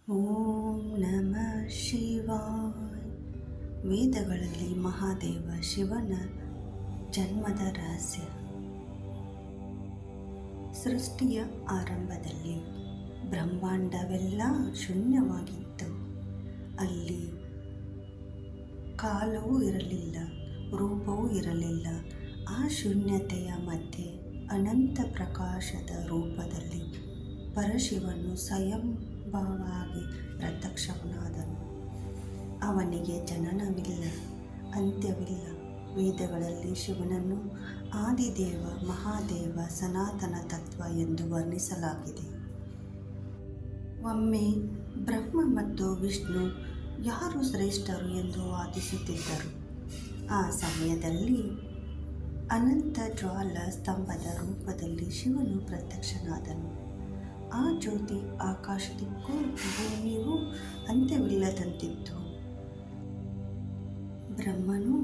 ಓಂ ನಮಃ ಶಿವಾಯ. ವೇದಗಳಲ್ಲಿ ಮಹಾದೇವ ಶಿವನ ಜನ್ಮದ ರಹಸ್ಯ. ಸೃಷ್ಟಿಯ ಆರಂಭದಲ್ಲಿ ಬ್ರಹ್ಮಾಂಡವೆಲ್ಲ ಶೂನ್ಯವಾಗಿತ್ತು. ಅಲ್ಲಿ ಕಾಲವೂ ಇರಲಿಲ್ಲ, ರೂಪವೂ ಇರಲಿಲ್ಲ. ಆ ಶೂನ್ಯತೆಯ ಮಧ್ಯೆ ಅನಂತ ಪ್ರಕಾಶದ ರೂಪದಲ್ಲಿ ಪರಶಿವನು ಸ್ವಯಂಭವವಾಗಿ ಪ್ರತ್ಯಕ್ಷನಾದನು. ಅವನಿಗೆ ಜನನವಿಲ್ಲ, ಅಂತ್ಯವಿಲ್ಲ. ವೇದಗಳಲ್ಲಿ ಶಿವನನ್ನು ಆದಿದೇವ, ಮಹಾದೇವ, ಸನಾತನ ತತ್ವ ಎಂದು ವರ್ಣಿಸಲಾಗಿದೆ. ಒಮ್ಮೆ ಬ್ರಹ್ಮ ಮತ್ತು ವಿಷ್ಣು ಯಾರು ಶ್ರೇಷ್ಠರು ಎಂದು ವಾದಿಸುತ್ತಿದ್ದರು. ಆ ಸಮಯದಲ್ಲಿ ಅನಂತ ಜ್ವಾಲ ಸ್ತಂಭದ ರೂಪದಲ್ಲಿ ಶಿವನು ಪ್ರತ್ಯಕ್ಷನಾದನು. ಆ ಜ್ಯೋತಿ ಆಕಾಶದಿಕ್ಕೂ ಭೂಮಿಯೂ ಅಂತ್ಯವಿಲ್ಲದಂತಿತ್ತು. ಬ್ರಹ್ಮನು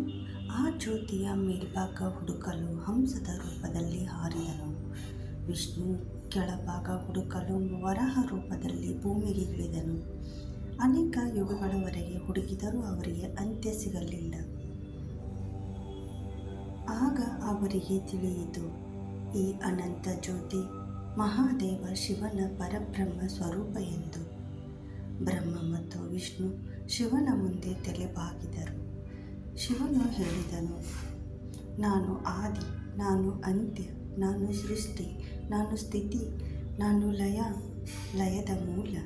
ಆ ಜ್ಯೋತಿಯ ಮೇಲ್ಭಾಗ ಹುಡುಕಲು ಹಂಸದ ರೂಪದಲ್ಲಿ ಹಾರಿದನು. ವಿಷ್ಣು ಕೆಳಭಾಗ ಹುಡುಕಲು ವರಾಹ ರೂಪದಲ್ಲಿ ಭೂಮಿಗೆ ಇಳಿದನು. ಅನೇಕ ಯುಗಗಳವರೆಗೆ ಹುಡುಕಿದರೂ ಅವರಿಗೆ ಅಂತ್ಯ ಸಿಗಲಿಲ್ಲ. ಆಗ ಅವರಿಗೆ ತಿಳಿಯಿತು, ಈ ಅನಂತ ಜ್ಯೋತಿ ಮಹಾದೇವ ಶಿವನ ಪರಬ್ರಹ್ಮ ಸ್ವರೂಪ ಎಂದು. ಬ್ರಹ್ಮ ಮತ್ತು ವಿಷ್ಣು ಶಿವನ ಮುಂದೆ ತಲೆಬಾಗಿದರು. ಶಿವನು ಹೇಳಿದನು, ನಾನು ಆದಿ, ನಾನು ಅಂತ್ಯ, ನಾನು ಸೃಷ್ಟಿ, ನಾನು ಸ್ಥಿತಿ, ನಾನು ಲಯ, ಲಯದ ಮೂಲ.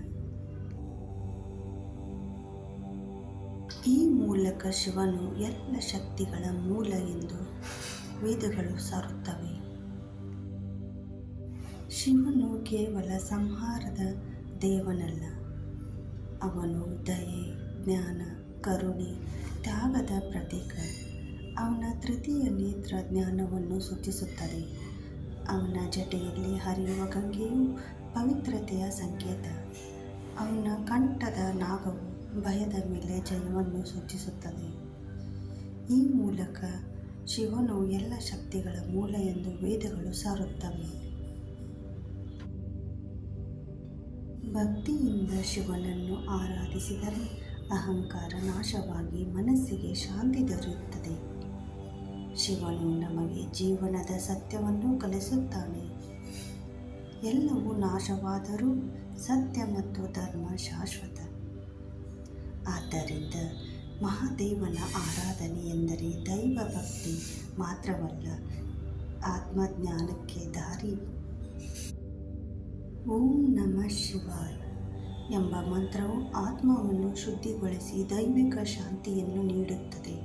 ಈ ಮೂಲಕ ಶಿವನು ಎಲ್ಲ ಶಕ್ತಿಗಳ ಮೂಲ ಎಂದು ವೇದಗಳು ಸಾರುತ್ತವೆ. ಶಿವನು ಕೇವಲ ಸಂಹಾರದ ದೇವನಲ್ಲ, ಅವನು ದಯೆ, ಜ್ಞಾನ, ಕರುಣೆ, ತ್ಯಾಗದ ಪ್ರತೀಕ. ಅವನ ತೃತೀಯ ನೇತ್ರ ಜ್ಞಾನವನ್ನು ಸೂಚಿಸುತ್ತದೆ. ಅವನ ಜಟೆಯಲ್ಲಿ ಹರಿಯುವ ಗಂಗೆಯು ಪವಿತ್ರತೆಯ ಸಂಕೇತ. ಅವನ ಕಂಠದ ನಾಗವು ಭಯದ ಮೇಲೆ ಜಯವನ್ನು ಸೂಚಿಸುತ್ತದೆ. ಈ ಮೂಲಕ ಶಿವನು ಎಲ್ಲ ಶಕ್ತಿಗಳ ಮೂಲ ಎಂದು ವೇದಗಳು ಸಾರುತ್ತವೆ. ಭಕ್ತಿಯಿಂದ ಶಿವನನ್ನು ಆರಾಧಿಸಿದರೆ ಅಹಂಕಾರ ನಾಶವಾಗಿ ಮನಸ್ಸಿಗೆ ಶಾಂತಿ ದೊರೆಯುತ್ತದೆ. ಶಿವನು ನಮಗೆ ಜೀವನದ ಸತ್ಯವನ್ನು ಕಲಿಸುತ್ತಾನೆ. ಎಲ್ಲವೂ ನಾಶವಾದರೂ ಸತ್ಯ ಮತ್ತು ಧರ್ಮ ಶಾಶ್ವತ. ಆದ್ದರಿಂದ ಮಹಾದೇವನ ಆರಾಧನೆ ಎಂದರೆ ದೈವ ಭಕ್ತಿ ಮಾತ್ರವಲ್ಲ, ಆತ್ಮಜ್ಞಾನಕ್ಕೆ ದಾರಿ. ಓಂ ನಮಃ ಶಿವಾಯ ಎಂಬ ಮಂತ್ರವು ಆತ್ಮವನ್ನು ಶುದ್ಧಿಗೊಳಿಸಿ ದೈವಿಕ ಶಾಂತಿಯನ್ನು ನೀಡುತ್ತದೆ.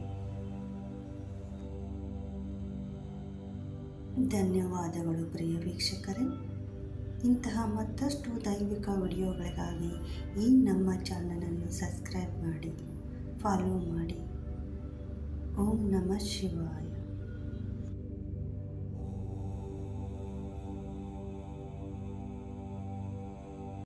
ಧನ್ಯವಾದಗಳು ಪ್ರಿಯ ವೀಕ್ಷಕರೇ. ಇಂತಹ ಮತ್ತಷ್ಟು ದೈವಿಕ ವಿಡಿಯೋಗಳಿಗಾಗಿ ಈ ನಮ್ಮ ಚಾನಲನ್ನು ಸಬ್ಸ್ಕ್ರೈಬ್ ಮಾಡಿ, ಫಾಲೋ ಮಾಡಿ. ಓಂ ನಮಃ ಶಿವಾಯ.